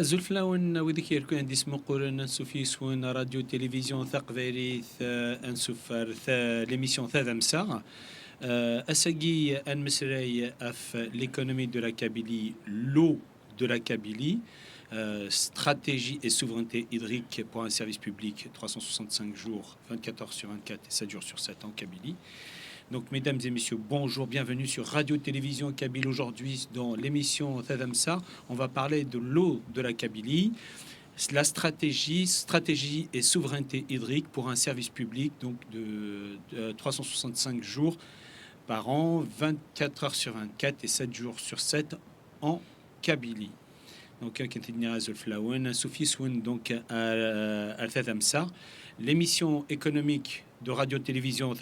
زلفلاون وذيك يركو عندي اسمه قولنا سوفيس وين راديو تلفزيون ثقفيري انسفر ليميسيون ثلاثة مساء اساقي ان مسراي اف l'économie de la Kabylie, l'eau de la Kabylie, stratégie et souveraineté hydrique pour un service public 365 jours, 24 heures sur 24 et 7 jours sur 7 en Kabylie. Donc, mesdames et messieurs, bonjour, bienvenue sur Radio-Télévision Kabylie. Aujourd'hui, dans l'émission Tadamsa, on va parler de l'eau de la Kabylie, la stratégie et souveraineté hydrique pour un service public donc de 365 jours par an, 24 heures sur 24 et 7 jours sur 7 en Kabylie. Donc, donc à Tadamsa, l'émission économique de radio-télévision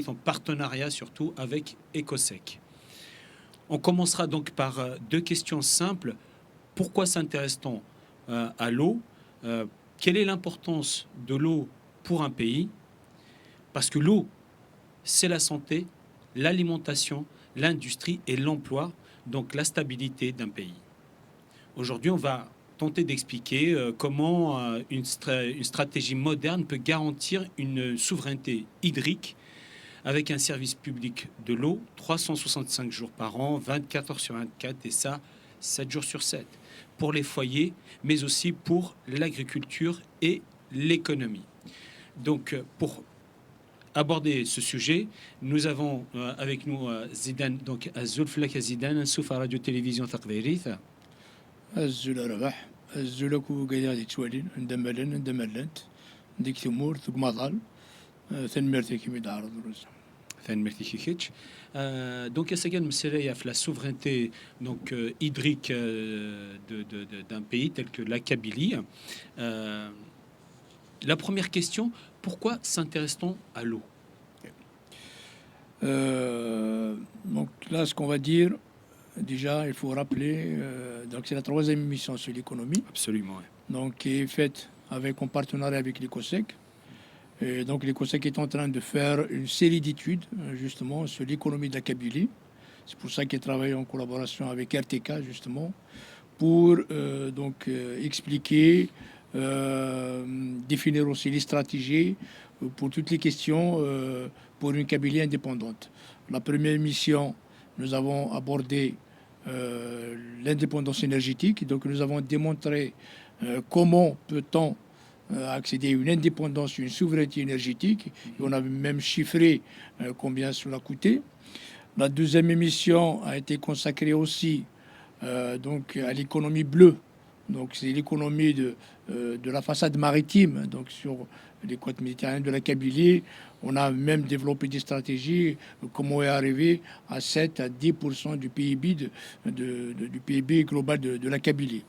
en partenariat surtout avec Ecosec. On commencera donc par deux questions simples. Pourquoi s'intéresse-t-on à l'eau? Quelle est l'importance de l'eau pour un pays? Parce que l'eau, c'est la santé, l'alimentation, l'industrie et l'emploi, donc la stabilité d'un pays. Aujourd'hui, on va tenter d'expliquer comment une stratégie moderne peut garantir une souveraineté hydrique avec un service public de l'eau 365 jours par an, 24 heures sur 24 et ça 7 jours sur 7 pour les foyers, mais aussi pour l'agriculture et l'économie. Donc, pour aborder ce sujet, nous avons avec nous Zidane, donc Zulflak Zidane, Souf à Radio-Télévision Taqvérith. الزول ربح الزول كو قاعد يتوالين ندملن ندملنت ديك تمور ثق مطال ثنمرتي كي مدعرض الرزق ثنمرتي كيكيتش donc il y a la souveraineté donc hydrique d'un pays tel que la Kabylie. La première question, pourquoi s'intéresse-t-on à l'eau? Donc là, ce qu'on va dire, déjà, il faut rappeler, donc c'est la troisième émission sur l'économie. Absolument. Ouais. Donc, qui est faite en partenariat avec l'Ecosec. Et donc, l'Ecosec est en train de faire une série d'études, justement, sur l'économie de la Kabylie. C'est pour ça qu'il travaille en collaboration avec RTK, justement, pour expliquer, définir aussi les stratégies pour toutes les questions pour une Kabylie indépendante. La première émission, nous avons abordé l'indépendance énergétique. Donc, nous avons démontré comment peut-on accéder à une indépendance, une souveraineté énergétique. Et on a même chiffré combien cela coûtait. La deuxième émission a été consacrée aussi donc à l'économie bleue. Donc, c'est l'économie de la façade maritime, donc sur les côtes méditerranéennes de la Kabylie. On a même développé des stratégies, comment est arrivé à 7 à 10% du PIB, du PIB global de la Kabylie.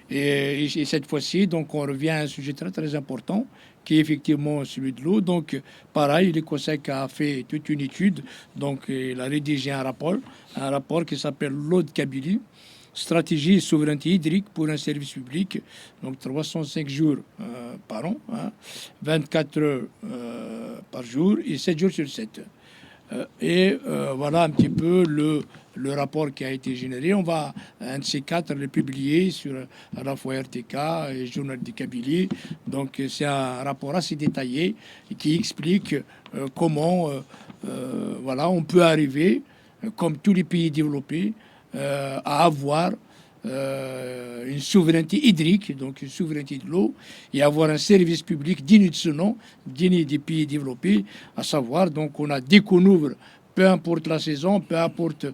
Et cette fois-ci, donc, on revient à un sujet très, très important, qui est effectivement celui de l'eau. Donc, pareil, l'Ecosec a fait toute une étude, donc il a rédigé un rapport qui s'appelle l'eau de Kabylie, stratégie et souveraineté hydrique pour un service public, donc 305 jours par an, 24 heures par jour et 7 jours sur 7. Voilà un petit peu le rapport qui a été généré. On va, un de ces quatre, le publier sur à la fois RTK et Journal de Kabylie. Donc c'est un rapport assez détaillé qui explique comment on peut arriver, comme tous les pays développés, à avoir une souveraineté hydrique, donc une souveraineté de l'eau, et avoir un service public digne de ce nom, digne des pays développés, à savoir, donc on a dès qu'on ouvre, peu importe la saison, peu importe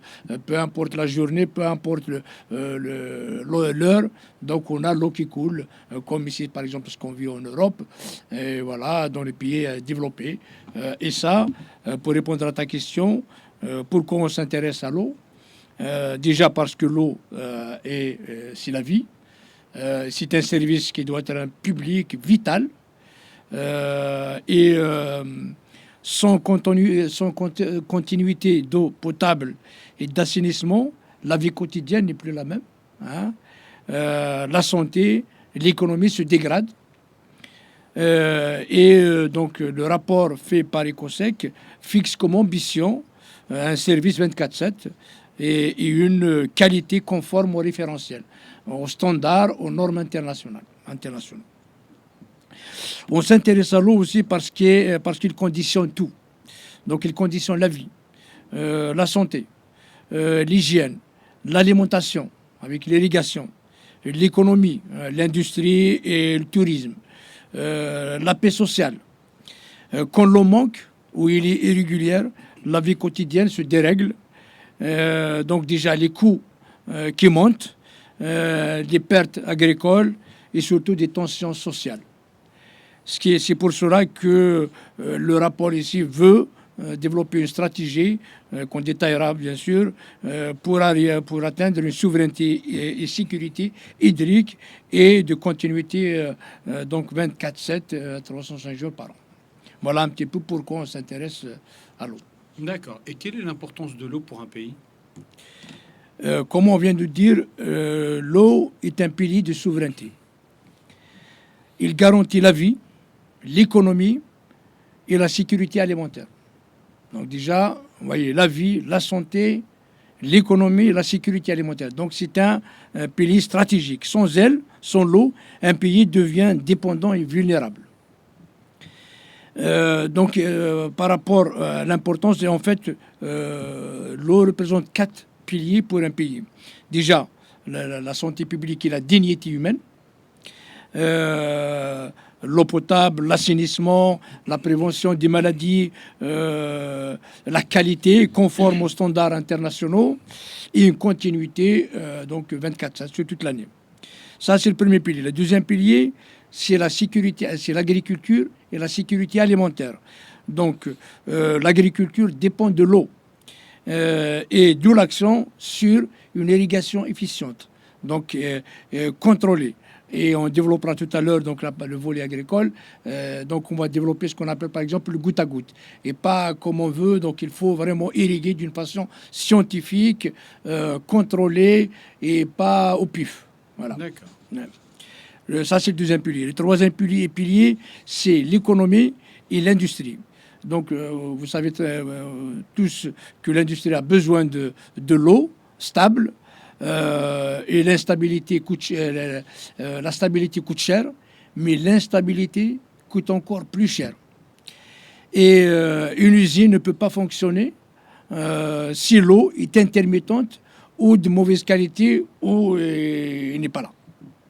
la journée, peu importe l'heure, donc on a l'eau qui coule, comme ici par exemple ce qu'on vit en Europe, et voilà, dans les pays développés. Et ça, pour répondre à ta question, pourquoi on s'intéresse à l'eau? Déjà parce que l'eau c'est la vie. C'est un service qui doit être un public vital. Sans continuité d'eau potable et d'assainissement, la vie quotidienne n'est plus la même. La santé, l'économie se dégradent. Donc le rapport fait par Ecosec fixe comme ambition un service 24/7 et une qualité conforme au référentiel. aux standards, aux normes internationales. On s'intéresse à l'eau aussi parce qu'il conditionne tout. Donc il conditionne la vie, la santé, l'hygiène, l'alimentation avec l'irrigation, l'économie, l'industrie et le tourisme, la paix sociale. Quand l'eau manque ou il est irrégulière, la vie quotidienne se dérègle. Donc déjà les coûts qui montent, des pertes agricoles et surtout des tensions sociales. C'est pour cela que le rapport ici veut développer une stratégie qu'on détaillera bien sûr pour atteindre une souveraineté et sécurité hydrique et de continuité donc 24/7, 305 jours par an. Voilà un petit peu pourquoi on s'intéresse à l'eau. D'accord. Et quelle est l'importance de l'eau pour un pays? Comme on vient de dire, l'eau est un pilier de souveraineté. Il garantit la vie, l'économie et la sécurité alimentaire. Donc déjà, vous voyez, la vie, la santé, l'économie et la sécurité alimentaire. Donc c'est un pilier stratégique. Sans elle, sans l'eau, un pays devient dépendant et vulnérable. Par rapport à l'importance, en fait, l'eau représente 4 piliers pour un pays. Déjà, la santé publique et la dignité humaine. L'eau potable, l'assainissement, la prévention des maladies, la qualité conforme aux standards internationaux et une continuité donc 24/7 sur toute l'année. Ça, c'est le premier pilier. Le deuxième pilier, c'est la sécurité, c'est l'agriculture et la sécurité alimentaire. Donc, l'agriculture dépend de l'eau et d'où l'accent sur une irrigation efficiente, donc contrôlée. Et on développera tout à l'heure donc le volet agricole. Donc on va développer ce qu'on appelle par exemple le goutte à goutte et pas comme on veut. Donc il faut vraiment irriguer d'une façon scientifique, contrôlée et pas au pif. Voilà. D'accord. Ça c'est le deuxième pilier. Le troisième pilier c'est l'économie et l'industrie. Donc vous savez tous que l'industrie a besoin de l'eau stable. Et l'instabilité la stabilité coûte cher, mais l'instabilité coûte encore plus cher. Et une usine ne peut pas fonctionner si l'eau est intermittente ou de mauvaise qualité ou elle n'est pas là.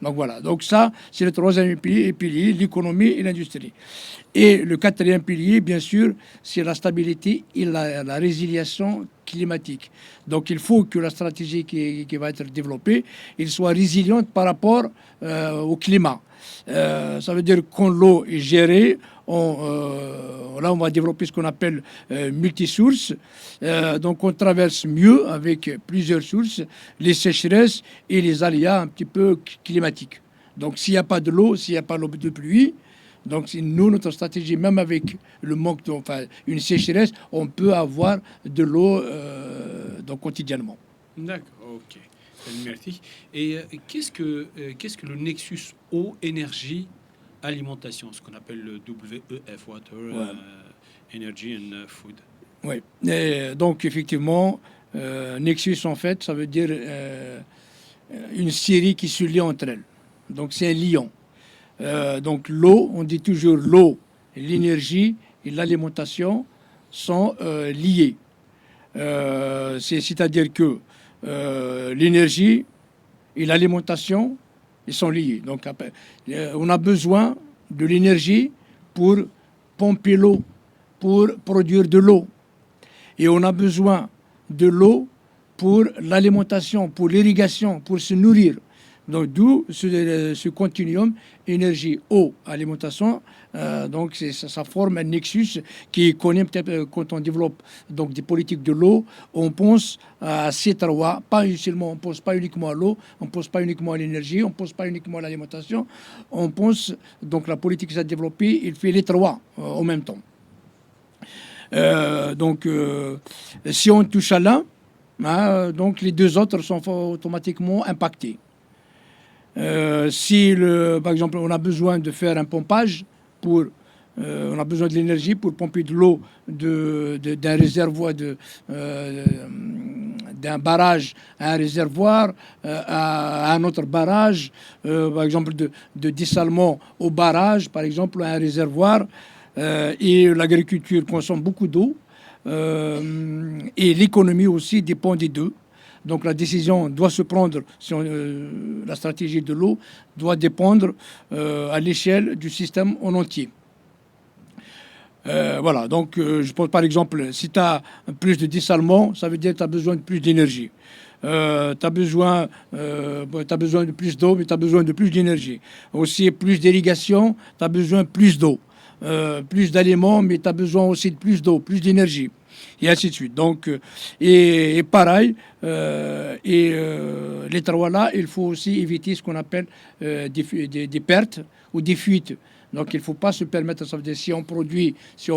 Donc voilà, donc ça c'est le troisième pilier, l'économie et l'industrie. Et le quatrième pilier, bien sûr, c'est la stabilité et la résiliation climatique. Donc il faut que la stratégie qui va être développée, elle soit résiliente par rapport au climat. Ça veut dire que quand l'eau est gérée, là on va développer ce qu'on appelle multisources. Donc on traverse mieux avec plusieurs sources, les sécheresses et les aléas un petit peu climatiques. Donc s'il n'y a pas de l'eau, s'il n'y a pas de pluie, donc nous, notre stratégie, même avec le manque, une sécheresse, on peut avoir de l'eau donc quotidiennement. D'accord, ok. Merci. Et qu'est-ce que le nexus eau, énergie, alimentation, ce qu'on appelle le WEF, Water, Energy and Food? Oui, donc effectivement, nexus en fait, ça veut dire une série qui se lie entre elles. Donc c'est un lion. Donc l'eau, on dit toujours l'eau, l'énergie et l'alimentation sont liés. C'est-à-dire que l'énergie et l'alimentation, ils sont liés. Donc on a besoin de l'énergie pour pomper l'eau, pour produire de l'eau. Et on a besoin de l'eau pour l'alimentation, pour l'irrigation, pour se nourrir. Donc d'où ce continuum énergie, eau, alimentation. Donc ça forme un nexus qui connaît peut-être quand on développe donc des politiques de l'eau, on pense à ces trois. On pense pas uniquement à l'eau, on pense pas uniquement à l'énergie, on pense pas uniquement à l'alimentation. On pense donc la politique qui s'est développée, il fait les trois en même temps. Si on touche à l'un, donc les deux autres sont automatiquement impactés. Si, par exemple, on a besoin de faire un pompage, on a besoin de l'énergie pour pomper de l'eau d'un réservoir d'un barrage à un réservoir, à un autre barrage, par exemple de dessalement au barrage, par exemple à un réservoir. Et l'agriculture consomme beaucoup d'eau. Et l'économie aussi dépend des deux. Donc la décision doit se prendre, la stratégie de l'eau doit dépendre à l'échelle du système en entier. Voilà, donc je pense par exemple, si tu as plus de dessalement, ça veut dire que tu as besoin de plus d'énergie. Tu as besoin de plus d'eau, mais tu as besoin de plus d'énergie. Aussi, plus d'irrigation, tu as besoin de plus d'eau. Plus d'aliments, mais tu as besoin aussi de plus d'eau, plus d'énergie. Et ainsi de suite. Donc, et pareil, les trois là, il faut aussi éviter ce qu'on appelle des pertes ou des fuites. Donc, il ne faut pas se permettre, ça veut dire, si on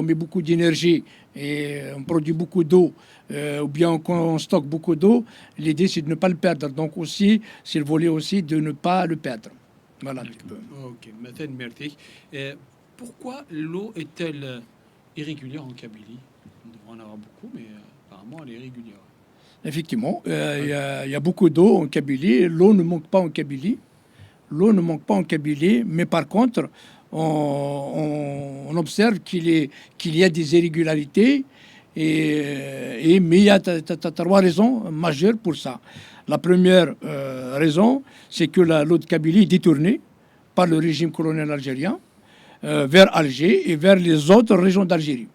met beaucoup d'énergie et on produit beaucoup d'eau, ou bien on stocke beaucoup d'eau, l'idée c'est de ne pas le perdre. Donc aussi, c'est le volet aussi de ne pas le perdre. Voilà un petit peu. Ok, maintenant, merci. Pourquoi l'eau est-elle irrégulière en Kabylie? On devrait en avoir beaucoup, mais apparemment elle est irrégulière. Effectivement, il y a beaucoup d'eau en Kabylie. L'eau ne manque pas en Kabylie. L'eau ne manque pas en Kabylie, mais par contre, on observe qu'il y a des irrégularités. Mais il y a trois raisons majeures pour ça. La première raison, c'est que l'eau de Kabylie est détournée par le régime colonial algérien vers Alger et vers les autres régions d'Algérie.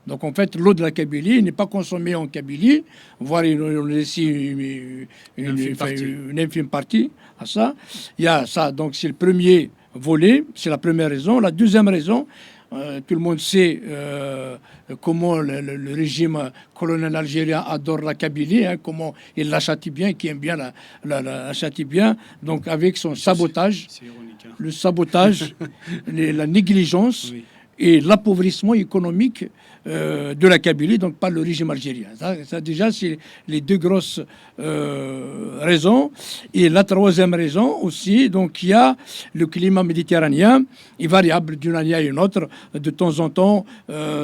Donc en fait, l'eau de la Kabylie n'est pas consommée en Kabylie, voire on laisse une infime partie à ça. Il y a ça, donc c'est le premier volet, c'est la première raison. La deuxième raison, tout le monde sait comment le régime colonial algérien adore la Kabylie, hein, comment il la châtie bien, qui aime bien la châtie bien, donc avec son sabotage, c'est ironique, hein. Le sabotage, la négligence. Oui. Et l'appauvrissement économique de la Kabylie, donc par le régime algérien. Ça déjà, c'est les deux grosses raisons. Et la troisième raison aussi, donc il y a le climat méditerranéen, est variable d'une année à une autre. De temps en temps,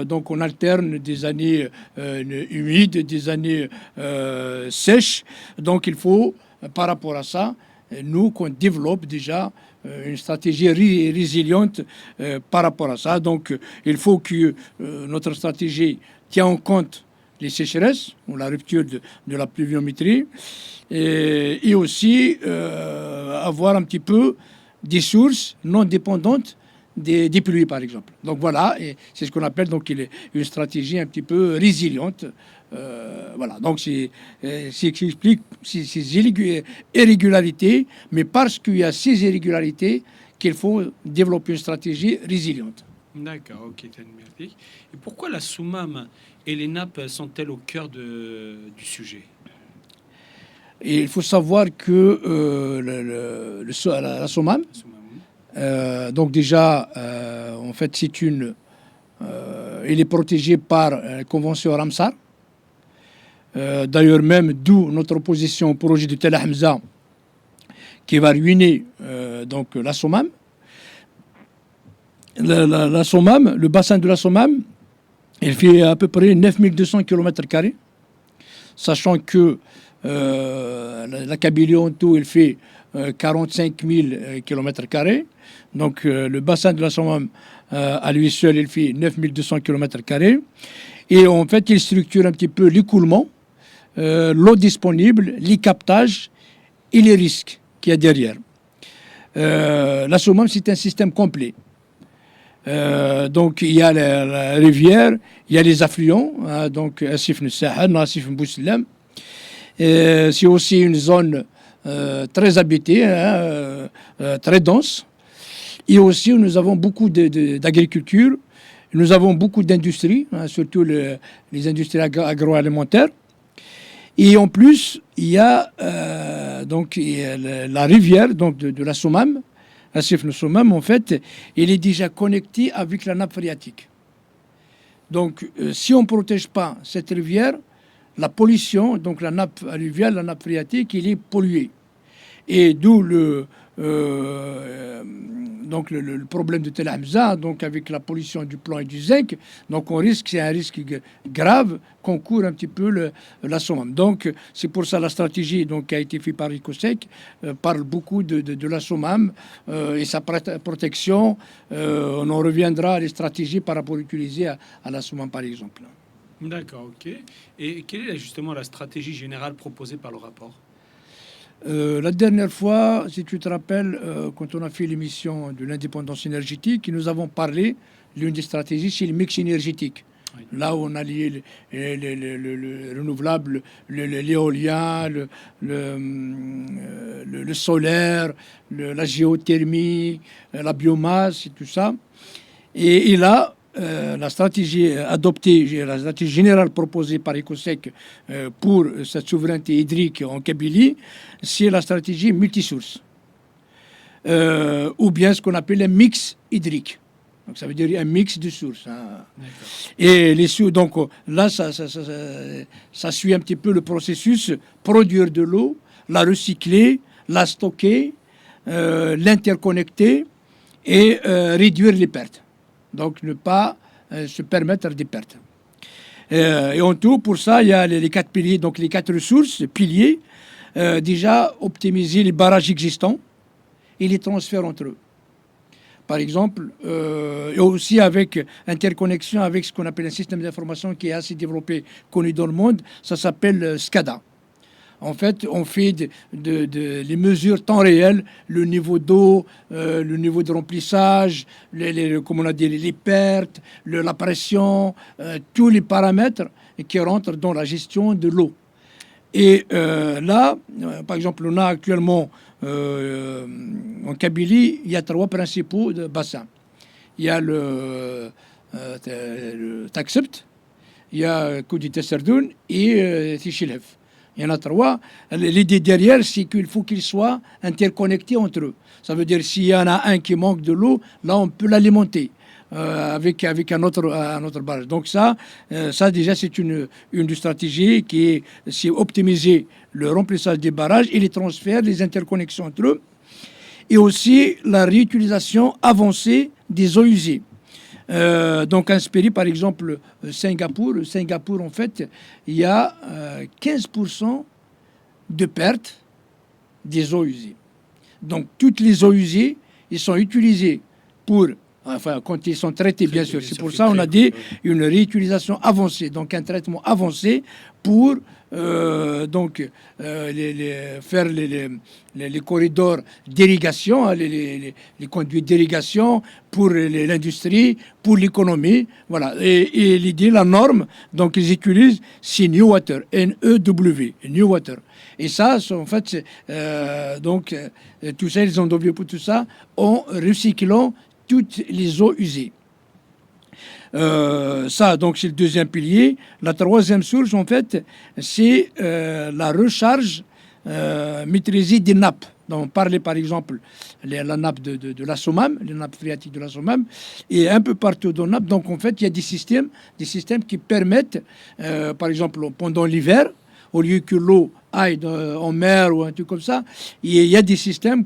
donc on alterne des années humides, des années sèches. Donc il faut, par rapport à ça, nous, qu'on développe déjà une stratégie résiliente par rapport à ça. Donc, il faut que notre stratégie tienne en compte les sécheresses, ou la rupture de la pluviométrie, et aussi avoir un petit peu des sources non dépendantes des pluies, par exemple. Donc voilà, et c'est ce qu'on appelle donc une stratégie un petit peu résiliente. Voilà, donc c'est ce qui explique ces irrégularités, mais parce qu'il y a ces irrégularités qu'il faut développer une stratégie résiliente. D'accord, ok, merci. Et pourquoi la Soumam et les nappes sont-elles au cœur du sujet? Et il faut savoir que la Soumam, donc déjà, en fait, elle est protégée par la Convention Ramsar. D'ailleurs même, d'où notre opposition au projet de Tel Hamza qui va ruiner donc la Soumam. La Soumam, le bassin de la Soumam, il fait à peu près 9200 km², sachant que la Kabylie en tout, il fait 45 000 km². Donc le bassin de la Soumam, à lui seul, il fait 9200 km². Et en fait, il structure un petit peu l'écoulement, l'eau disponible, les captages et les risques qu'il y a derrière. La Soumam, c'est un système complet. Donc il y a la rivière, il y a les affluents, hein, donc Asif Nessahar, Asif Mbousslam. C'est aussi une zone très habitée, hein, très dense. Et aussi, nous avons beaucoup d'agriculture, nous avons beaucoup d'industries, hein, surtout les industries agroalimentaires. Et en plus, il y a donc la rivière donc de la Soumam, la Sifne Soumam, en fait, elle est déjà connectée avec la nappe phréatique. Donc, si on ne protège pas cette rivière, la pollution, donc la nappe alluviale, la nappe phréatique, elle est polluée. Et d'où donc le problème de Tel Hamza, donc avec la pollution du plomb et du zinc, donc c'est un risque grave qu'on court un petit peu la SOMAM. Donc c'est pour ça la stratégie donc, qui a été faite par EcoSec parle beaucoup de la SOMAM et sa protection. On en reviendra à les stratégies par rapport utilisées à la SOMAM par exemple. D'accord, ok. Et quelle est justement la stratégie générale proposée par le rapport? La dernière fois, si tu te rappelles, quand on a fait l'émission de l'indépendance énergétique, nous avons parlé, l'une des stratégies, c'est le mix énergétique. Oui. Là où on a lié le renouvelable, l'éolien, le solaire, la géothermie, la biomasse et tout ça. Et là, la stratégie adoptée, la stratégie générale proposée par EcoSec pour cette souveraineté hydrique en Kabylie, c'est la stratégie multisource, ou bien ce qu'on appelle un mix hydrique. Donc ça veut dire un mix de sources. Hein. Et donc là, ça suit un petit peu le processus, produire de l'eau, la recycler, la stocker, l'interconnecter et réduire les pertes. Donc ne pas se permettre des pertes. Et en tout, pour ça, il y a les 4 piliers, donc les 4 ressources, piliers. Déjà, optimiser les barrages existants et les transferts entre eux. Par exemple, et aussi avec interconnexion avec ce qu'on appelle un système d'information qui est assez développé, connu dans le monde, ça s'appelle SCADA. En fait, on fait les mesures temps réel, le niveau d'eau, le niveau de remplissage, comme on a dit, les pertes, la pression, tous les paramètres qui rentrent dans la gestion de l'eau. Et là, par exemple, on a actuellement en Kabylie, il y a 3 principaux bassins. Il y a le Taksebt, il y a Koudi Tesserdoun et Tichilhef. Il y en a 3. L'idée derrière, c'est qu'il faut qu'ils soient interconnectés entre eux. Ça veut dire s'il y en a un qui manque de l'eau, là, on peut l'alimenter avec un autre barrage. Donc ça déjà, c'est une stratégie c'est optimiser le remplissage des barrages et les transferts, les interconnexions entre eux. Et aussi la réutilisation avancée des eaux usées. Donc inspiré par exemple Singapour, en fait, il y a 15% de perte des eaux usées. Donc toutes les eaux usées, ils sont utilisées quand ils sont traités, bien sûr. C'est pour ça qu'on a dit une réutilisation avancée, donc un traitement avancé pour faire les corridors d'irrigation, les conduits d'irrigation pour l'industrie, pour l'économie. Voilà. Et l'idée, la norme, donc ils utilisent, c'est New Water, N-E-W, New Water. Et ça, en fait, tout ça, ils ont développé tout ça en recyclant toutes les eaux usées. Ça, donc, c'est le deuxième pilier. La troisième source, en fait, c'est la recharge maîtrisée des nappes. Donc, on parlait, par exemple, la nappe de la SOMAM, les nappes phréatiques de la SOMAM, et un peu partout dans la nappe. Donc, en fait, il y a des systèmes qui permettent, par exemple, pendant l'hiver, au lieu que l'eau aille en mer ou un truc comme ça, il y a des systèmes,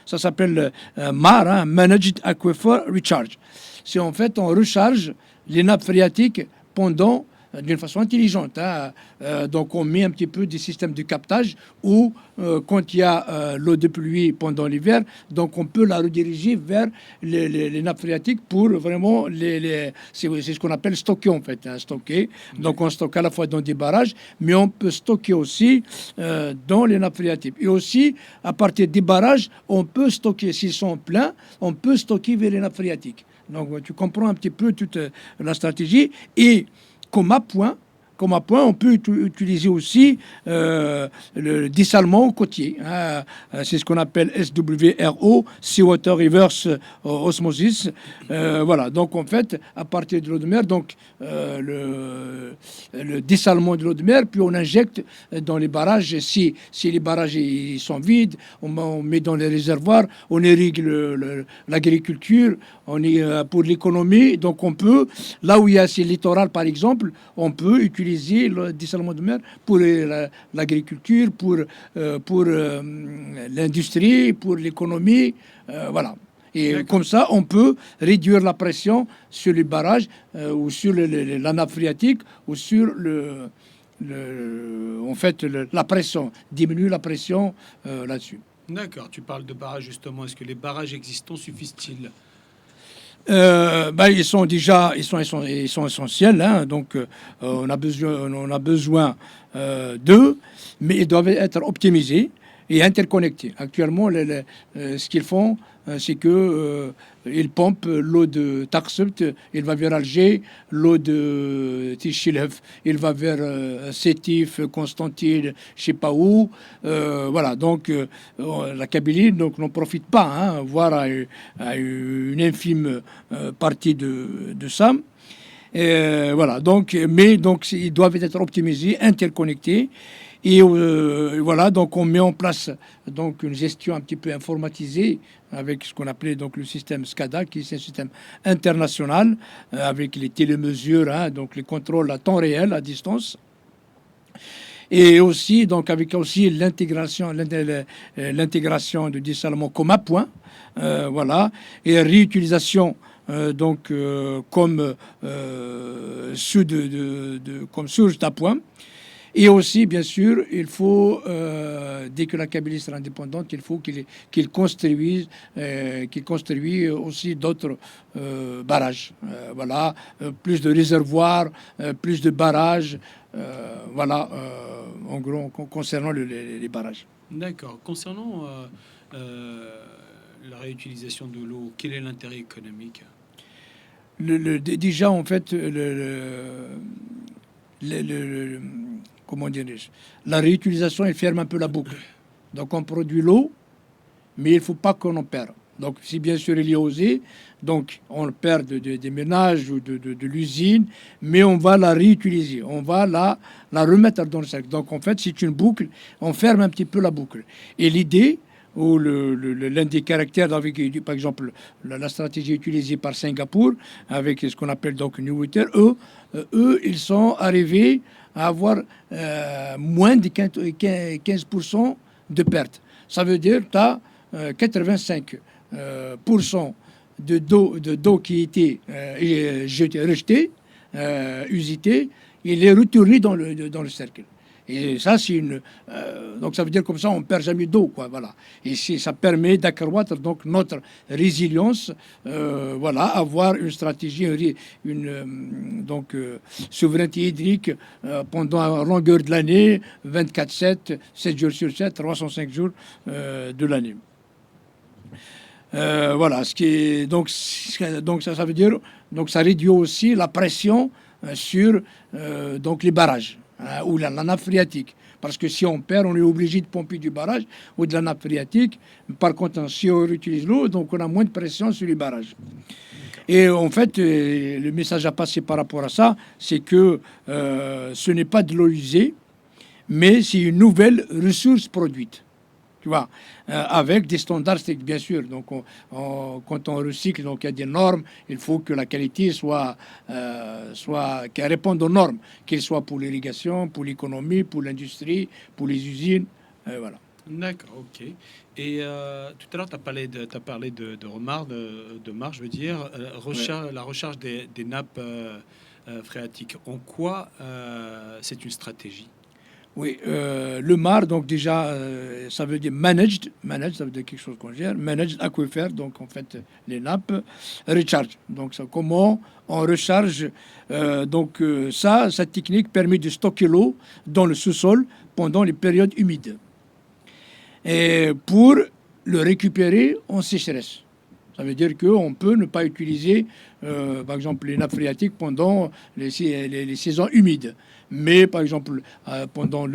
ça s'appelle MAR, Managed Aquifer Recharge. C'est en fait, on recharge les nappes phréatiques d'une façon intelligente. Donc, on met un petit peu des systèmes de captage où, quand il y a l'eau de pluie pendant l'hiver, donc on peut la rediriger vers les nappes phréatiques pour vraiment c'est ce qu'on appelle stocker, en fait. Stocker. Donc, on stocke à la fois dans des barrages, mais on peut stocker aussi dans les nappes phréatiques. Et aussi, à partir des barrages, on peut stocker, s'ils sont pleins, on peut stocker vers les nappes phréatiques. Donc, tu comprends un petit peu toute la stratégie. Et comme appoint, on peut utiliser aussi le dessalement côtier. C'est ce qu'on appelle SWRO, Seawater Reverse Osmosis. Voilà. Donc, en fait, à partir de l'eau de mer, donc le dessalement de l'eau de mer, puis on injecte dans les barrages. Si les barrages ils sont vides, on met dans les réservoirs, on irrigue l'agriculture, pour l'économie. Donc, on peut, là où il y a ces littorales, par exemple, on peut utiliser le dessalement de mer pour l'agriculture, pour l'industrie, pour l'économie, voilà. Et D'accord. comme ça, on peut réduire la pression sur les barrages ou sur la nappe phréatique ou sur la pression, diminuer la pression là-dessus. D'accord, tu parles de barrages justement. Est-ce que les barrages existants suffisent-ils? Ils sont essentiels, hein, donc on a besoin d'eux, mais ils doivent être optimisés et interconnectés. Actuellement, ce qu'ils font, c'est que ils pompent l'eau de Taksept, il va vers Alger, l'eau de Tichilhef, il va vers Sétif, Constantine, je sais pas où. Voilà, donc la Kabylie donc n'en profite pas, hein, voire à une infime partie de ça. Voilà, donc, mais donc ils doivent être optimisés, interconnectés. Et voilà, donc on met en place donc une gestion un petit peu informatisée avec ce qu'on appelait donc le système SCADA, qui est un système international avec les télémesures, hein, donc les contrôles à temps réel, à distance. Et aussi, donc, avec aussi l'intégration de dessalement comme à point, voilà, et réutilisation comme comme source d'appoint. Et aussi, bien sûr, il faut, dès que la Kabylie sera indépendante, il faut qu'il construise aussi d'autres barrages. Voilà, plus de réservoirs, plus de barrages. Voilà, en gros, concernant les barrages. D'accord. Concernant la réutilisation de l'eau, quel est l'intérêt économique? Déjà, en fait, comment dirais-je, la réutilisation, elle ferme un peu la boucle. Donc, on produit l'eau, mais il ne faut pas qu'on en perde. Donc, si bien sûr il y a osé, donc on le perd des ménages ou de l'usine, mais on va la réutiliser, on va la remettre dans le cercle. Donc, en fait, c'est une boucle, on ferme un petit peu la boucle. Et l'idée, ou l'un des caractères, avec, par exemple, la stratégie utilisée par Singapour, avec ce qu'on appelle donc New Water, eux, ils sont arrivés à avoir moins de 15% de pertes. Ça veut dire que tu as 85% d'eau qui était rejetée, usitée, il est retourné dans le cercle. Et ça, donc ça veut dire comme ça, on ne perd jamais d'eau, quoi, voilà. Et ça permet d'accroître donc notre résilience, voilà, avoir une stratégie, donc souveraineté hydrique pendant la longueur de l'année, 24/7, 7 jours sur 7, 305 jours de l'année. Voilà, donc ça veut dire donc ça réduit aussi la pression sur donc les barrages, hein, ou la nappe phréatique. Parce que si on perd, on est obligé de pomper du barrage ou de la nappe phréatique. Par contre, si on réutilise l'eau, donc on a moins de pression sur les barrages. Et en fait, le message à passer par rapport à ça, c'est que ce n'est pas de l'eau usée, mais c'est une nouvelle ressource produite. Tu vois, avec des standards stricts, bien sûr. Donc, quand on recycle, donc il y a des normes. Il faut que la qualité qu'elle réponde aux normes, qu'elle soit pour l'irrigation, pour l'économie, pour l'industrie, pour les usines. Voilà. D'accord, ok. Et tout à l'heure, tu as parlé de remard, de marge, je veux dire, la recharge des nappes phréatiques. En quoi c'est une stratégie? Oui, le MAR, donc déjà, ça veut dire managed, ça veut dire quelque chose qu'on gère, managed aquifer, donc en fait les nappes, recharge. Donc ça, comment on recharge, cette technique permet de stocker l'eau dans le sous-sol pendant les périodes humides. Et pour le récupérer en sécheresse. Ça veut dire qu'on peut ne pas utiliser, par exemple, les nappes phréatiques pendant les saisons humides. Mais, par exemple, pendant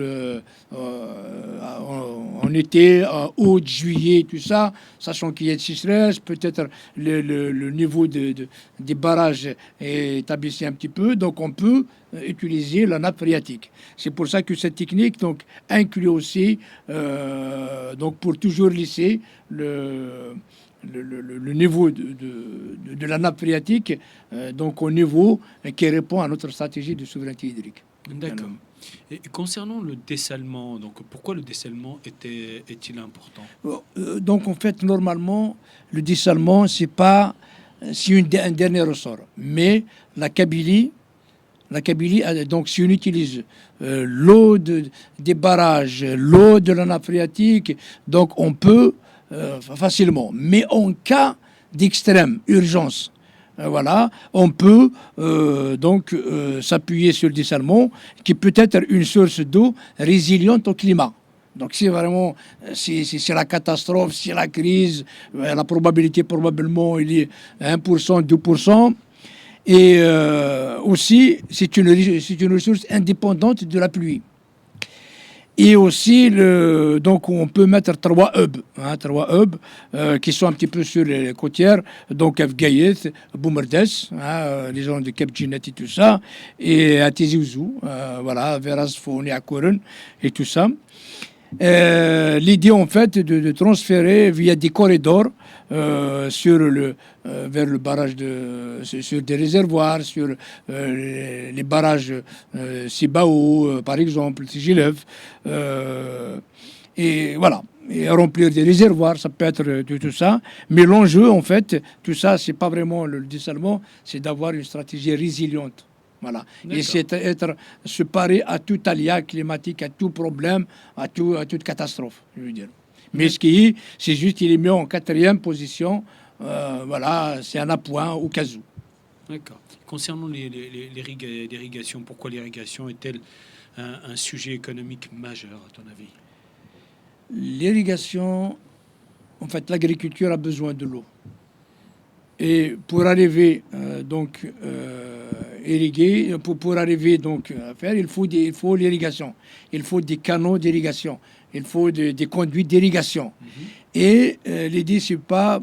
en été, août, juillet, tout ça, sachant qu'il y a de sécheresse, peut-être le niveau des barrages est établi un petit peu, donc on peut utiliser la nappe phréatique. C'est pour ça que cette technique donc, inclut aussi, donc pour toujours lisser le niveau de la nappe phréatique, donc au niveau qui répond à notre stratégie de souveraineté hydrique. D'accord. Et concernant le dessalement, donc pourquoi le dessalement est-il important? Donc en fait, normalement, le dessalement, c'est un dernier ressort. Mais la Kabylie, donc si on utilise des barrages, l'eau de la nappe phréatique, donc on peut facilement. Mais en cas d'extrême urgence, voilà, on peut s'appuyer sur le dessalement, qui peut être une source d'eau résiliente au climat. Donc c'est vraiment, c'est la catastrophe, c'est la crise, la probabilité probablement il est 1%, 2%. Et aussi, c'est une ressource indépendante de la pluie. Et aussi, donc on peut mettre trois hubs qui sont un petit peu sur les côtières, donc Afgaïth, Boumerdes, les zones de Cap Djinet et tout ça, et à Tizi Ouzou, voilà, vers Asfoun et Akouren et tout ça. L'idée en fait de transférer via des corridors vers le barrage sur des réservoirs, sur les barrages Sibao par exemple, Tigilev, et voilà, et remplir des réservoirs, ça peut être de tout ça, mais l'enjeu en fait, tout ça c'est pas vraiment le dessalement, c'est d'avoir une stratégie résiliente. Voilà. Et c'est se parer à tout aléa climatique, à tout problème, à toute catastrophe, je veux dire. Mais ce qui est, c'est juste qu'il est mis en 4e position. Voilà, c'est un appoint au cas où. D'accord. Concernant l'irrigation, pourquoi l'irrigation est-elle un sujet économique majeur, à ton avis? L'irrigation, en fait, l'agriculture a besoin de l'eau. Et pour arriver irriguer, pour arriver donc à faire, il faut l'irrigation, il faut des canaux d'irrigation, il faut des conduits d'irrigation. Et l'idée c'est pas,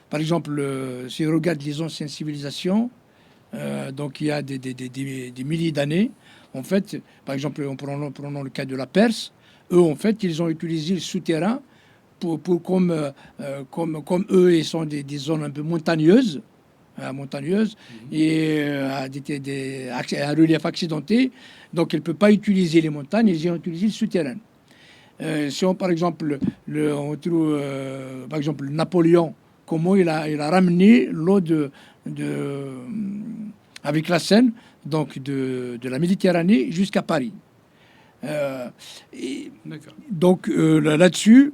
par exemple, si on regarde les anciennes civilisations, donc il y a des milliers d'années, en fait, par exemple, prenons le cas de la Perse, eux en fait ils ont utilisé le souterrain comme eux, ils sont des zones un peu montagneuses, et un relief accidenté, donc ils ne peuvent pas utiliser les montagnes, ils ont utilisé le souterrain. Si on, par exemple, on trouve, par exemple, Napoléon, comment il a ramené l'eau avec la Seine, donc de la Méditerranée jusqu'à Paris. Donc là-dessus,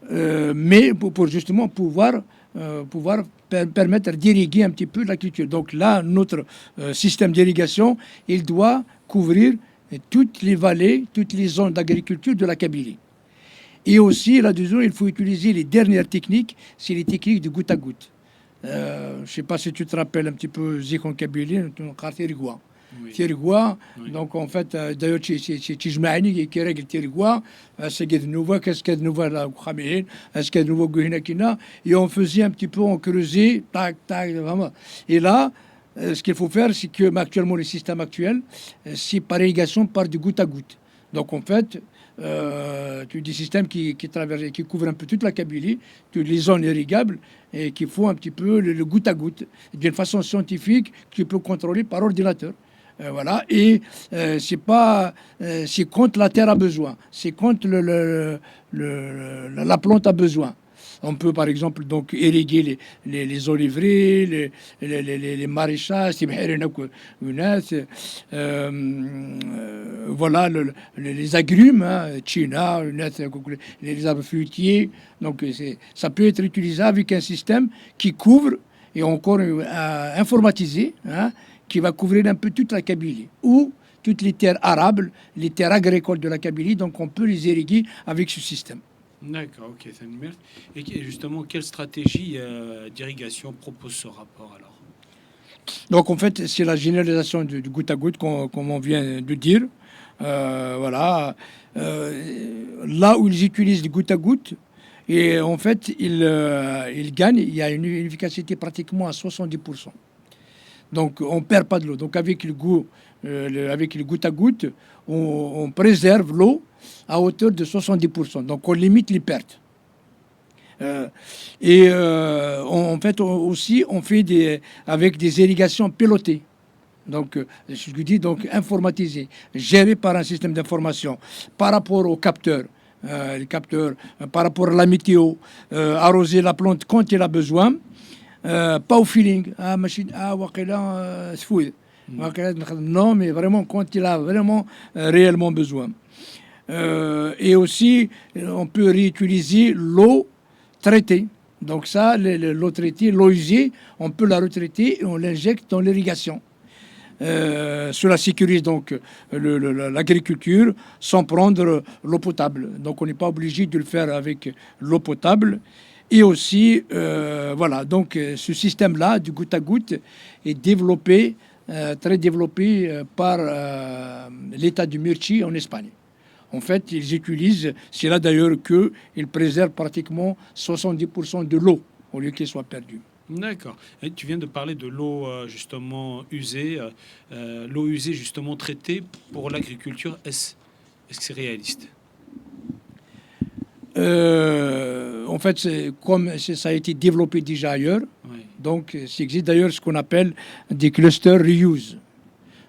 mais pour justement pouvoir permettre d'irriguer un petit peu la culture. Donc là, notre système d'irrigation, il doit couvrir toutes les vallées, toutes les zones d'agriculture de la Kabylie. Et aussi, là-dedans, il faut utiliser les dernières techniques, c'est les techniques de goutte à goutte. Je ne sais pas si tu te rappelles un petit peu Zik en Kabylie, ton quartier Rigouan. Tirigua, donc en fait, d'ailleurs, Tijmaani qui règle Tirigua, c'est qu'il y a de nouveau, qu'est-ce qu'il y a de nouveau là, est-ce qu'il y a de nouveau Guhinakina, et on faisait un petit peu, on creusait, tac, tac, vraiment. Et là, ce qu'il faut faire, c'est que actuellement, le système actuel, c'est par irrigation, par du goutte à goutte. Donc en fait, tu as des systèmes qui couvrent un peu toute la Kabylie, toutes les zones irrigables, et qui font un petit peu le goutte à goutte, d'une façon scientifique, que tu peux contrôler par ordinateur. Voilà, et c'est quand la terre a besoin, c'est quand la plante a besoin. On peut par exemple donc irriguer les oliveries, les maraîchages, voilà, les agrumes, China, les arbres fruitiers. Donc ça peut être utilisé avec un système qui couvre et encore informatisé, qui va couvrir un peu toute la Kabylie, ou toutes les terres arables, les terres agricoles de la Kabylie, donc on peut les irriguer avec ce système. D'accord, ok, c'est une merde. Et justement, quelle stratégie d'irrigation propose ce rapport alors? Donc en fait, c'est la généralisation du goutte à goutte, comme on vient de dire. Voilà. Là où ils utilisent le goutte à goutte, et en fait, ils gagnent, il y a une efficacité pratiquement à 70%. Donc on ne perd pas de l'eau. Donc avec le goutte à goutte, on préserve l'eau à hauteur de 70%. Donc on limite les pertes. En fait aussi, on fait avec des irrigations pilotées. Donc, ce que je dis, donc informatisé, géré par un système d'information par rapport aux capteurs. Les capteurs, par rapport à la météo, arroser la plante quand il a besoin, pas au feeling. Ah, machine, ah, waqila, c'est fou. Non, mais vraiment quand il a vraiment réellement besoin. Et aussi, on peut réutiliser l'eau traitée. Donc ça, l'eau traitée, l'eau usée, on peut la retraiter et on l'injecte dans l'irrigation. Cela sécurise donc l'agriculture sans prendre l'eau potable. Donc on n'est pas obligé de le faire avec l'eau potable. Et aussi, voilà, donc ce système-là, du goutte à goutte, est développé, très développé par l'État du Murcie en Espagne. En fait, ils utilisent, c'est là d'ailleurs qu'ils préservent pratiquement 70% de l'eau au lieu qu'elle soit perdue. D'accord. Et tu viens de parler de l'eau justement usée, l'eau usée justement traitée pour l'agriculture. Est-ce que c'est réaliste? En fait, comme ça a été développé déjà ailleurs, Oui. donc il existe d'ailleurs ce qu'on appelle des clusters reuse.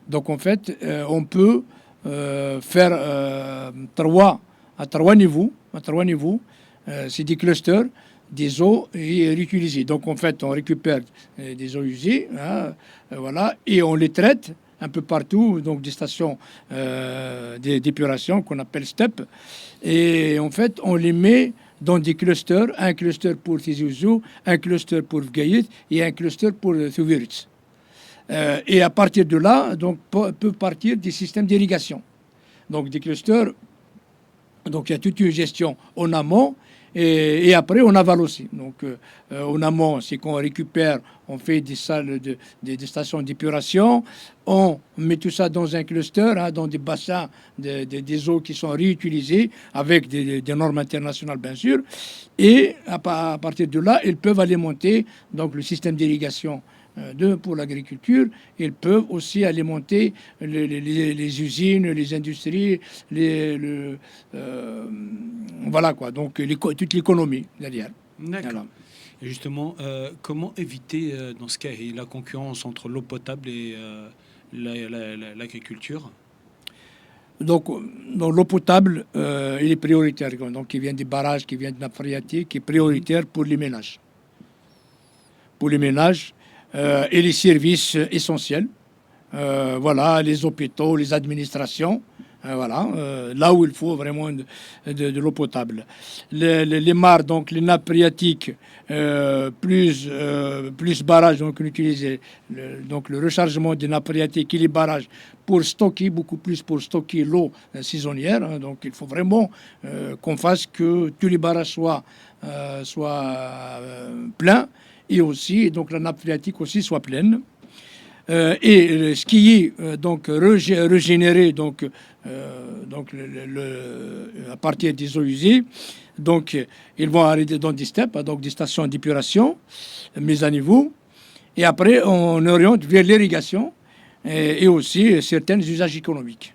Donc en fait, on peut faire à trois niveaux. C'est des clusters des eaux réutilisées. Donc en fait, on récupère des eaux usées, hein, voilà, et on les traite un peu partout, donc des stations d'épuration qu'on appelle STEP. Et en fait, on les met dans des clusters, un cluster pour Tizi Ouzou, un cluster pour Vgaït et un cluster pour Thuviritz. Et à partir de là, donc, peut partir des systèmes d'irrigation. Donc des clusters, donc il y a toute une gestion en amont et après on avale aussi. Donc en amont, c'est qu'on récupère, on fait des salles, des stations d'épuration, on met tout ça dans un cluster, hein, dans des bassins des eaux qui sont réutilisées avec des normes internationales bien sûr. Et à partir de là, ils peuvent alimenter donc le système d'irrigation pour l'agriculture. Ils peuvent aussi alimenter les usines, les industries, voilà quoi, donc toute l'économie derrière. D'accord. Voilà. Et justement, comment éviter dans ce cas la concurrence entre l'eau potable et l'agriculture? Donc l'eau potable, elle est prioritaire. Donc qui vient des barrages, qui vient de nappes phréatiques, qui est prioritaire pour les ménages. Pour les ménages, et les services essentiels, voilà, les hôpitaux, les administrations, voilà, là où il faut vraiment de l'eau potable. Les mares, donc les nappes phréatiques, plus barrages, donc on utilise donc le rechargement des nappes phréatiques et les barrages pour stocker, beaucoup plus pour stocker l'eau saisonnière. Hein, donc il faut vraiment qu'on fasse que tous les barrages soient pleins. Et aussi, donc la nappe phréatique aussi soit pleine. Et ce qui est donc régénéré donc à partir des eaux usées, donc ils vont arriver dans des steppes, donc des stations d'épuration mises à niveau. Et après, on oriente vers l'irrigation et aussi certains usages économiques.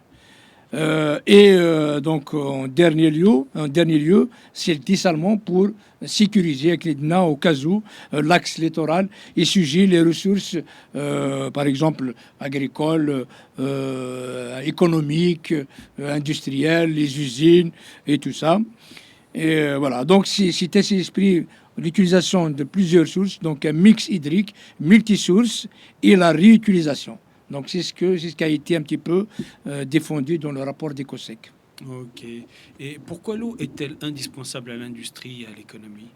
Donc en dernier lieu, c'est le dessalement pour sécuriser avec les DNA au cas où l'axe littoral est sujet les ressources, par exemple agricoles, économiques, industrielles, les usines et tout ça. Et voilà, donc c'est cet esprit l'utilisation de plusieurs sources, donc un mix hydrique, multisource et la réutilisation. Donc c'est ce qui a été un petit peu défendu dans le rapport d'Ecosec. Ok. Et pourquoi l'eau est-elle indispensable à l'industrie et à l'économie?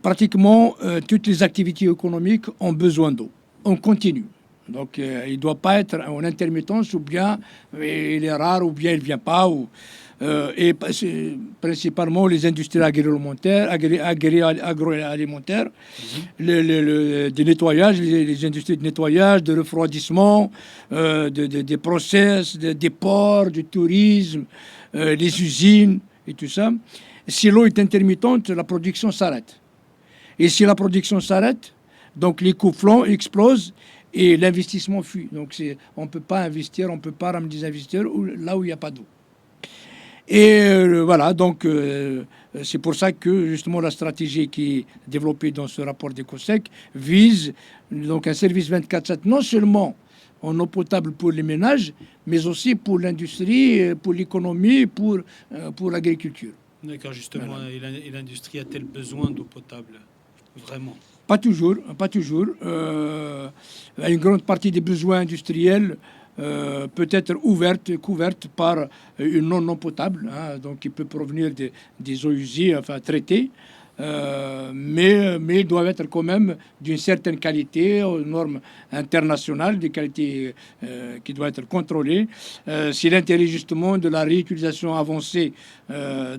Pratiquement toutes les activités économiques ont besoin d'eau. On continue. Donc il ne doit pas être en intermittence ou bien il est rare ou bien il ne vient pas. Et principalement les industries agroalimentaires, des nettoyages, les industries de nettoyage, de refroidissement, des process, des ports, du tourisme, les usines et tout ça. Si l'eau est intermittente, la production s'arrête. Et si la production s'arrête, donc les coûts explosent et l'investissement fuit. Donc on ne peut pas investir, on ne peut pas ramener des investisseurs là où il n'y a pas d'eau. Et voilà, donc c'est pour ça que justement la stratégie qui est développée dans ce rapport d'EcoSec vise donc un service 24/7, non seulement en eau potable pour les ménages, mais aussi pour l'industrie, pour l'économie, pour l'agriculture. D'accord, justement, Voilà. et l'industrie a-t-elle besoin d'eau potable? Vraiment? Pas toujours, pas toujours. Une grande partie des besoins industriels peut être couverte par une eau non potable, hein, donc qui peut provenir des eaux usées, enfin traitées, mais ils doivent être quand même d'une certaine qualité, aux normes internationales, des qualités qui doivent être contrôlées. C'est l'intérêt justement de la réutilisation avancée, à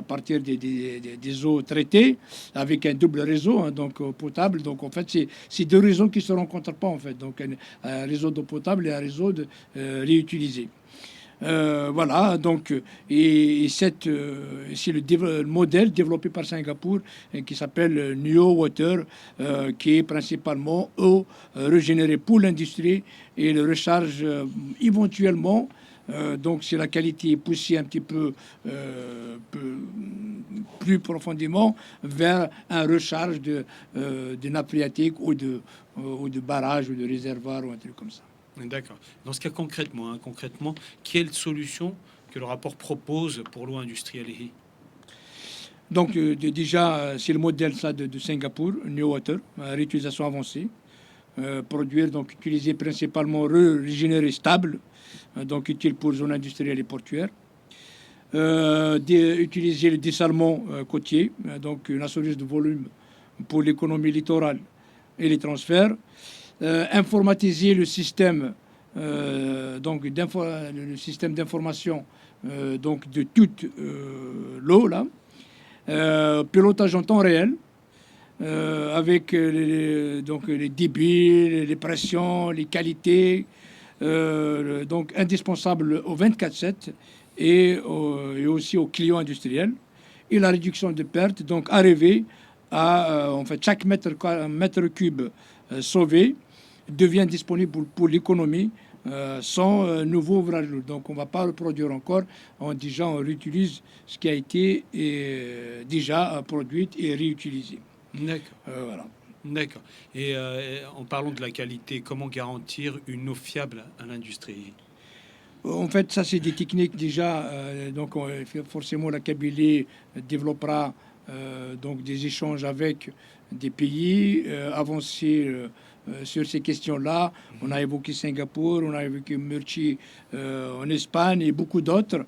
partir des eaux traitées, avec un double réseau, hein, donc potable. Donc en fait, c'est deux réseaux qui ne se rencontrent pas en fait. Donc un réseau d'eau potable et un réseau réutilisé. Voilà, donc, c'est le modèle développé par Singapour qui s'appelle Neo Water, qui est principalement eau régénérée pour l'industrie et le recharge éventuellement. Donc, si la qualité est poussée un petit peu plus profondément vers un recharge de nappes phréatiques ou de barrages ou de réservoirs ou un truc comme ça. D'accord. Dans ce cas, concrètement, quelle solution que le rapport propose pour l'eau industrielle? Donc déjà, c'est le modèle ça, de Singapour, New Water, réutilisation avancée. Produire, donc utiliser principalement régénéré stable, donc utile pour zones industrielles et portuaires. Utiliser le dessalement côtier, donc une assurance de volume pour l'économie littorale et les transferts. Informatiser le système, le système d'information donc de toute l'eau là. Pilotage en temps réel, avec les débits, les pressions, les qualités, donc indispensable au 24/7 et aussi aux clients industriels. Et la réduction de pertes, donc arriver à, en fait, chaque mètre cube sauvé devient disponible pour l'économie sans nouveau ouvrage. Donc on ne va pas reproduire encore, on réutilise ce qui a été déjà produit et réutilisé. D'accord. Voilà. D'accord. Et en parlant de la qualité, comment garantir une eau fiable à l'industrie? En fait, ça, c'est des techniques déjà. Donc, forcément, la Kabylie développera donc des échanges avec des pays avancés sur ces questions-là. On a évoqué Singapour, on a évoqué Murcie en Espagne et beaucoup d'autres.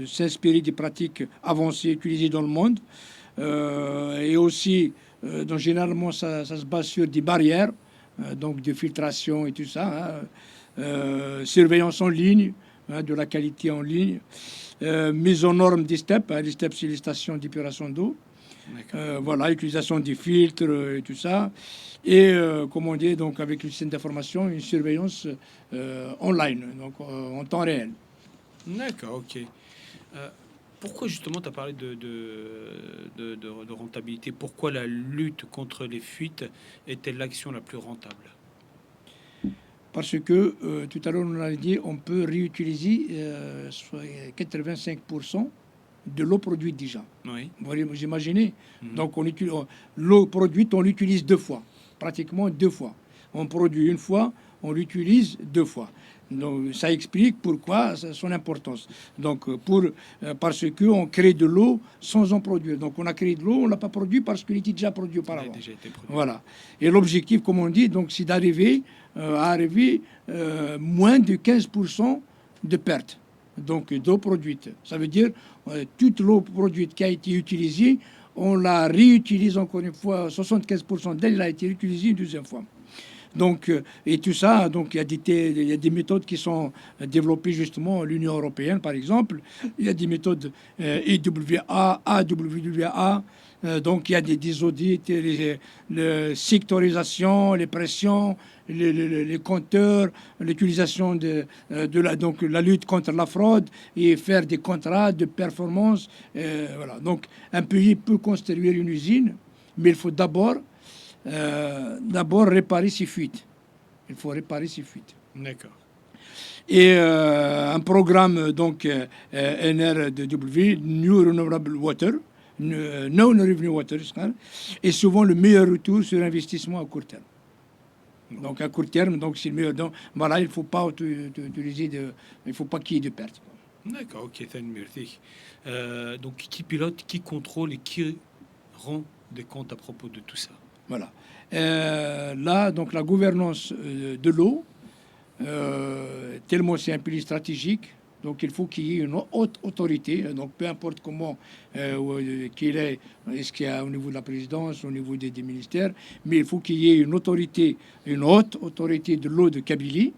S'inspirer des pratiques avancées utilisées dans le monde. Et aussi, donc généralement, ça se base sur des barrières, donc de filtration et tout ça. Hein. Surveillance en ligne, hein, de la qualité en ligne. Mise aux normes des STEP. Hein, les STEP, c'est les stations d'épuration d'eau. Voilà, utilisation des filtres et tout ça. Et, comme on dit, donc, avec le système d'information, une surveillance online, donc en temps réel. D'accord, ok. Pourquoi justement tu as parlé de rentabilité? Pourquoi la lutte contre les fuites est-elle l'action la plus rentable? Parce que, tout à l'heure, on l'a dit, on peut réutiliser 85% de l'eau produite déjà. Oui. Vous imaginez? Donc, l'eau produite, on l'utilise deux fois, pratiquement deux fois. On produit une fois, on l'utilise deux fois. Donc, ça explique pourquoi son importance. Donc, parce qu'on crée de l'eau sans en produire. Donc, on a créé de l'eau, on ne l'a pas produit parce qu'il était déjà produit auparavant. Déjà été produit. Voilà. Et l'objectif, comme on dit, donc, c'est d'arriver à arriver moins de 15% de perte, donc d'eau produite. Ça veut dire toute l'eau produite qui a été utilisée, on la réutilise encore une fois, 75% d'elle a été utilisée une deuxième fois. Donc, et tout ça, donc il y a des méthodes qui sont développées justement à l'Union européenne, par exemple. Il y a des méthodes EWA, AWWA. Donc, il y a des audits, la sectorisation, les pressions, les compteurs, l'utilisation de la lutte contre la fraude et faire des contrats de performance. Voilà. Donc, un pays peut construire une usine, mais il faut d'abord réparer ses fuites. Il faut réparer ses fuites. D'accord. et un programme donc NRW, New Renewable Water, No Revenue Water, et souvent le meilleur retour sur investissement à court terme. Donc à court terme, donc c'est le meilleur. Donc voilà, il ne faut pas utiliser il faut pas qu'il y ait de pertes. D'accord, ok, merci. Donc qui pilote, qui contrôle et qui rend des comptes à propos de tout ça? Voilà. Là, donc la gouvernance de l'eau, tellement c'est un pilier stratégique, donc il faut qu'il y ait une haute autorité, donc peu importe comment qu'il est, est-ce qu'il y a au niveau de la présidence, au niveau des ministères, mais il faut qu'il y ait une autorité, une haute autorité de l'eau de Kabylie,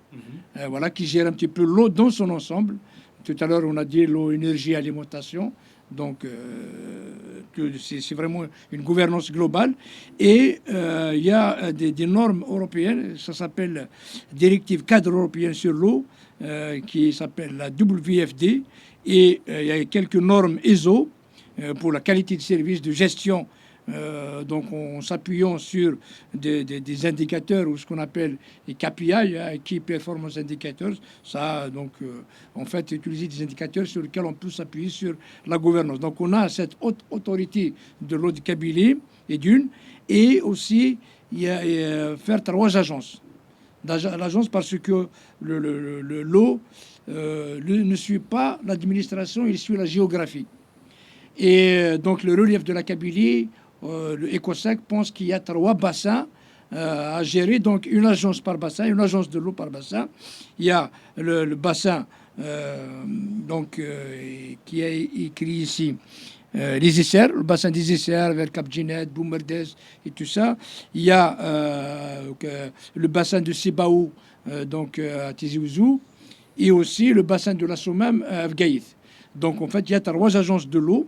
voilà, qui gère un petit peu l'eau dans son ensemble. Tout à l'heure, on a dit l'eau, énergie, alimentation. Donc, c'est vraiment une gouvernance globale. Et il y a des normes européennes, ça s'appelle Directive cadre européen sur l'eau, qui s'appelle la WFD. Et il y a quelques normes ESO pour la qualité de service, de gestion. Donc, en s'appuyant sur des indicateurs ou ce qu'on appelle les KPI, Key Performance Indicators, ça, donc, en fait, utiliser des indicateurs sur lesquels on peut s'appuyer sur la gouvernance. Donc, on a cette haute autorité de l'eau de Kabylie, et aussi, il y a faire 3 agences. L'agence, parce que l'eau ne suit pas l'administration, il suit la géographie. Et donc, le relief de la Kabylie, le EcoSec pense qu'il y a 3 bassins à gérer, donc une agence par bassin, une agence de l'eau par bassin. Il y a le bassin qui est écrit ici, les Isères, le bassin des Isères vers Cap Ginet, Boumerdès et tout ça. Il y a le bassin de Sibaou, donc à Tizi Ouzou, et aussi le bassin de la Soumam à Afgaïth. Donc en fait, il y a 3 agences de l'eau.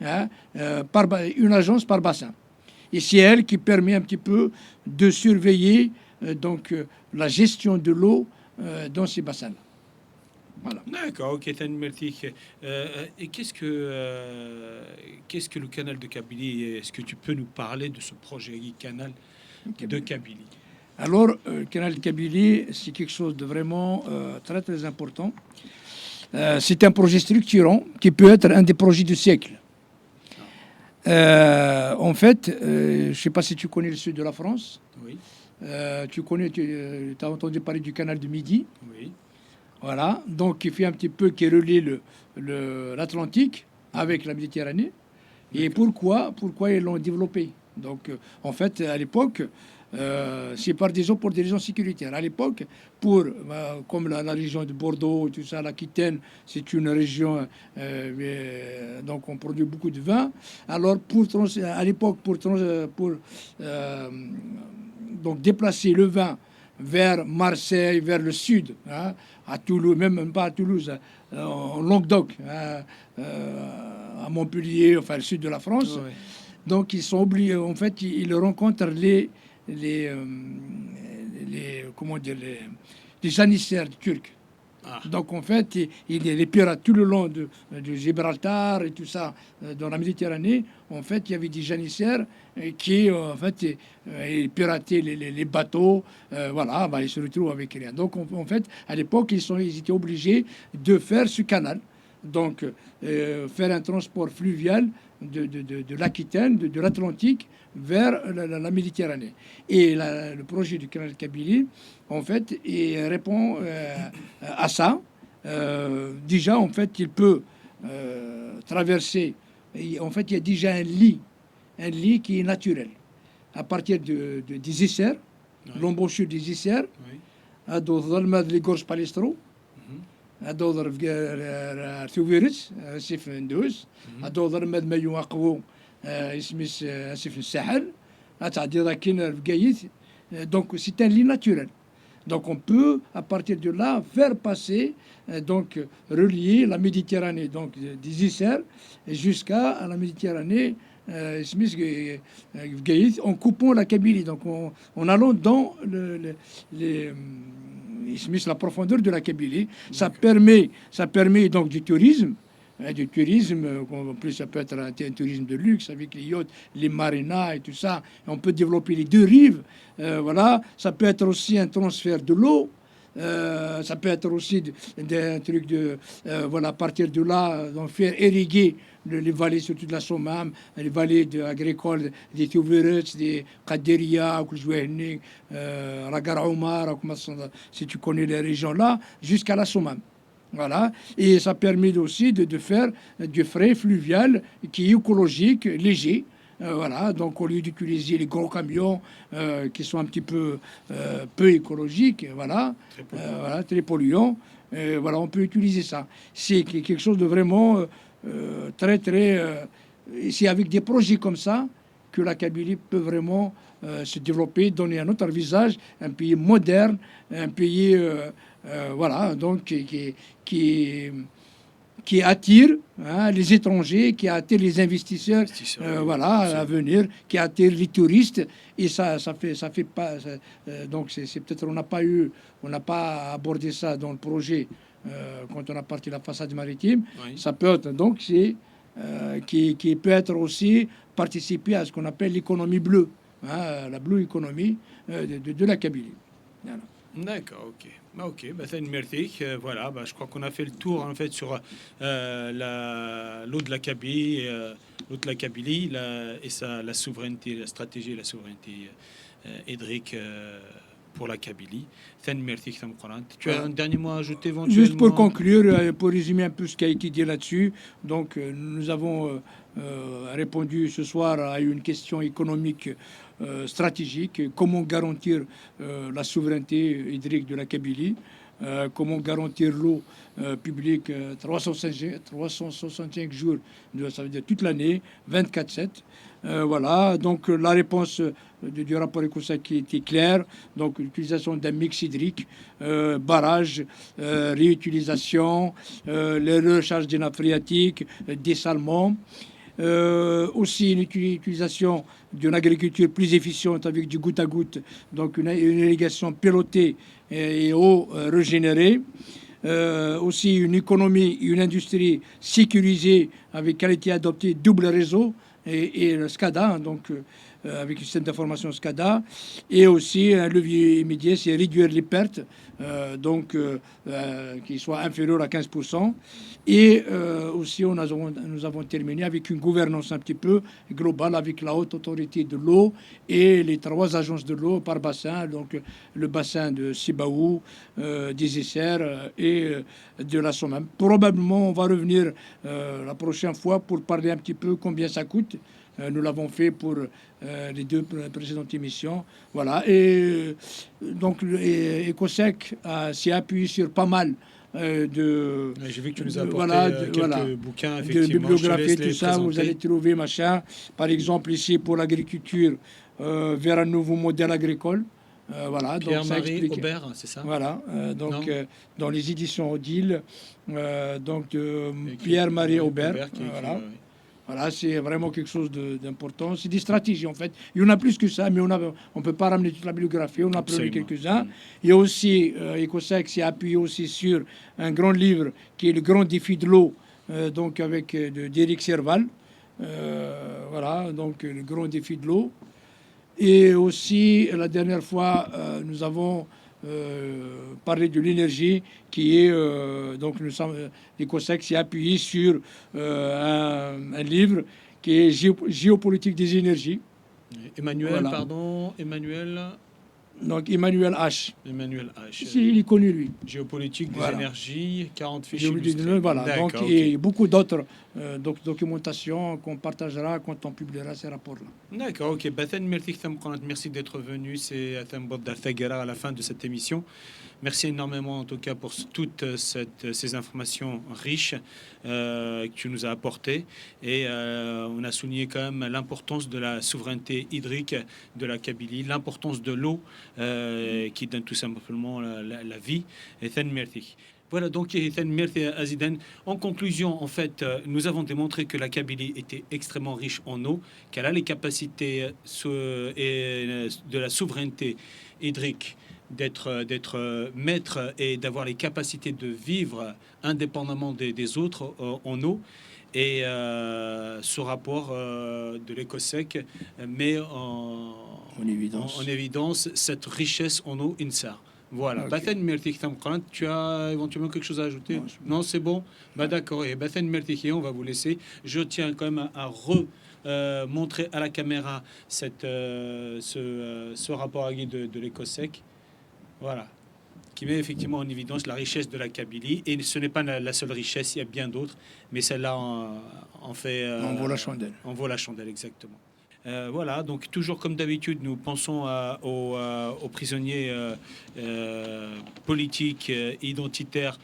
Une agence par bassin. Et c'est elle qui permet un petit peu de surveiller la gestion de l'eau dans ces bassins-là. Voilà. D'accord, ok, merci. Et qu'est-ce que le canal de Kabylie? Est-ce que tu peux nous parler de ce projet canal de Kabylie? Alors, le canal de Kabylie, c'est quelque chose de vraiment très très important. C'est un projet structurant qui peut être un des projets du siècle. En fait, je ne sais pas si tu connais le sud de la France. Oui. Tu as entendu parler du canal de Midi. Oui. Voilà. Donc, qui fait un petit peu, qui relie l'Atlantique avec la Méditerranée. Et pourquoi ils l'ont développé? Donc, en fait, à l'époque, c'est pour des raisons sécuritaires. À l'époque, comme la région de Bordeaux, tout ça, l'Aquitaine, c'est une région, donc on produit beaucoup de vin. Alors, à l'époque, pour donc déplacer le vin vers Marseille, vers le sud, à Toulouse, même pas à Toulouse, en Languedoc, à Montpellier, enfin le sud de la France. Ouais. Donc, ils sont obligés, en fait, ils rencontrent les janissaires turcs. Donc en fait, il y a les pirates tout le long de Gibraltar et tout ça, dans la Méditerranée. En fait, il y avait des janissaires qui, en fait, ils pirataient les bateaux. Voilà, ils se retrouvent avec rien. Donc en fait, à l'époque, ils étaient obligés de faire ce canal. Donc faire un transport fluvial de l'Aquitaine, de l'Atlantique, vers la Méditerranée. Et le projet du canal de Kabylie, en fait, il répond à ça. Déjà, en fait, il peut traverser. En fait, il y a déjà un lit qui est naturel. À partir des Isères, l'embouchure des Isères, à les gorges Palestro, هذول ثويرت سيف ندوز هذول ما يواقفوا اسمس سيف الساحل تعدي راكين بقايث donc c'est un lit naturel. Donc on peut à partir de là faire passer donc relier la Méditerranée donc des Isères jusqu'à la Méditerranée en coupant la Kabylie, donc en allant dans la profondeur de la Kabylie. Ça permet donc du tourisme. En plus ça peut être un tourisme de luxe avec les yachts, les marinas et tout ça. On peut développer les 2 rives. Voilà, ça peut être aussi un transfert de l'eau. Ça peut être aussi d'un truc de, voilà, à partir de là, donc faire irriguer les vallées, surtout de la Sommam, les vallées agricoles, des Touverets, des Kaderia, Ragar Omar, si tu connais les régions là, jusqu'à la Sommam. Voilà. Et ça permet aussi de faire du frais fluvial qui est écologique, léger. Voilà, donc au lieu d'utiliser les gros camions qui sont un petit peu écologiques, voilà, voilà, très polluants, voilà, on peut utiliser ça. C'est quelque chose de vraiment et c'est avec des projets comme ça que la Kabylie peut vraiment se développer, donner un autre visage, un pays moderne, un pays voilà, donc qui, qui attire les étrangers, qui attire les investisseurs, voilà, à venir, qui attire les touristes. Et ça fait pas. Donc c'est peut-être on n'a pas abordé ça dans le projet quand on a parti la façade maritime. Oui. Ça peut être donc qui peut être aussi participer à ce qu'on appelle l'économie bleue, la blue economy de la Kabylie. Voilà. D'accord, ok. Ok, merci. Voilà, je crois qu'on a fait le tour en fait sur l'eau de la Kabylie, et la souveraineté, la stratégie et la souveraineté hydrique pour la Kabylie. Merci. Tu as un dernier mot à ajouter éventuellement? Juste pour conclure, pour résumer un peu ce qui a été dit là-dessus, donc nous avons répondu ce soir à une question économique stratégique, comment garantir la souveraineté hydrique de la Kabylie, comment garantir l'eau publique 365 jours, ça veut dire toute l'année, 24/7. Voilà, donc la réponse du rapport EcoSec qui était claire, donc l'utilisation d'un mix hydrique, barrage, réutilisation, les recharges des nappes phréatiques, dessalement. Aussi une utilisation d'une agriculture plus efficiente avec du goutte à goutte, donc une irrigation pilotée et eau régénérée. Aussi une économie, une industrie sécurisée avec qualité adoptée, double réseau et le SCADA, donc avec le système d'information SCADA. Et aussi un levier immédiat, c'est réduire les pertes, qui soient inférieures à 15%. Et aussi, nous avons terminé avec une gouvernance un petit peu globale avec la haute autorité de l'eau et les 3 agences de l'eau par bassin, donc le bassin de Sibaou, des Essers et de la Somme. Probablement, on va revenir la prochaine fois pour parler un petit peu combien ça coûte. Nous l'avons fait pour les 2 précédentes émissions. Voilà. Et donc, EcoSec s'est appuyé sur pas mal j'ai vu que tu nous as apporté quelques bouquins, de bibliographie, tout ça, vous allez trouver, machin. Par exemple, ici, pour l'agriculture, vers un nouveau modèle agricole. Voilà, Pierre-Marie Aubert, c'est ça? Voilà, dans les éditions Odile, donc de Pierre-Marie Aubert. Voilà. Voilà, c'est vraiment quelque chose d'important. C'est des stratégies, en fait. Il y en a plus que ça, mais on ne peut pas ramener toute la bibliographie. On a pris quelques-uns. Il y a aussi, EcoSec s'est appuyé aussi sur un grand livre qui est Le Grand Défi de l'eau, donc avec d'Éric Serval. Voilà, donc Le Grand Défi de l'eau. Et aussi, la dernière fois, nous avons parlé de l'énergie qui est donc l'EcoSec s'est appuyé sur un livre qui est Géopolitique des énergies. Emmanuel. Donc Emmanuel H. Il est connu, lui. Géopolitique des énergies, 40 fichiers. Voilà. Donc il y a beaucoup d'autres documentation qu'on partagera quand on publiera ces rapports-là. D'accord, ok. Merci d'être venu. C'est à la fin de cette émission. Merci énormément en tout cas pour toutes ces informations riches que tu nous as apportées. Et on a souligné quand même l'importance de la souveraineté hydrique de la Kabylie, l'importance de l'eau qui donne tout simplement la vie. Et merci. Voilà, donc, merci Azidan. En conclusion, en fait, nous avons démontré que la Kabylie était extrêmement riche en eau, qu'elle a les capacités de la souveraineté hydrique d'être maître et d'avoir les capacités de vivre indépendamment des autres en eau. Et ce rapport de l'EcoSec met en évidence cette richesse en eau INSAR. Voilà. Ok. Bathen Mertik Tamqan, tu as éventuellement quelque chose à ajouter? Non, c'est bon. Non, c'est bon. Bah d'accord. Et Bathen Mertiki, on va vous laisser. Je tiens quand même à montrer à la caméra ce rapport à Guy de l'Écossec. Voilà. Qui met effectivement en évidence la richesse de la Kabylie. Et ce n'est pas la seule richesse, il y a bien d'autres. Mais celle-là en fait... On vaut la chandelle. en vaut la chandelle, exactement. Voilà, donc toujours comme d'habitude, nous pensons aux prisonniers politiques, identitaires,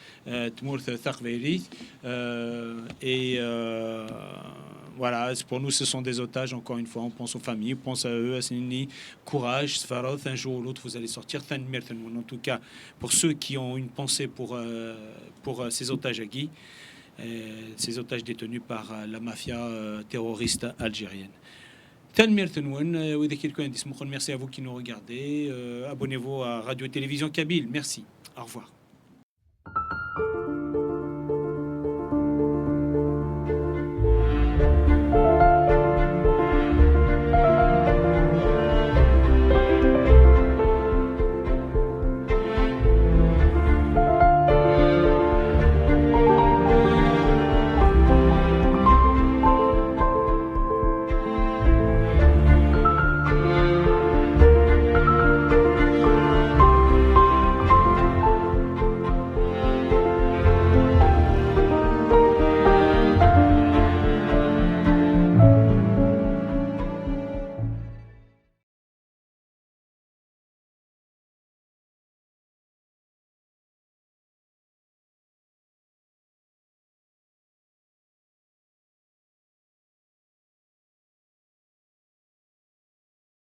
Tmourth Tharveri. Voilà, pour nous, ce sont des otages, encore une fois, on pense aux familles, on pense à eux, à Sini, courage, Sfaroth, un jour ou l'autre, vous allez sortir. En tout cas, pour ceux qui ont une pensée pour ces otages à Guy, ces otages détenus par la mafia terroriste algérienne. Merci à vous qui nous regardez. Abonnez-vous à Radio Télévision Kabyle. Merci. Au revoir.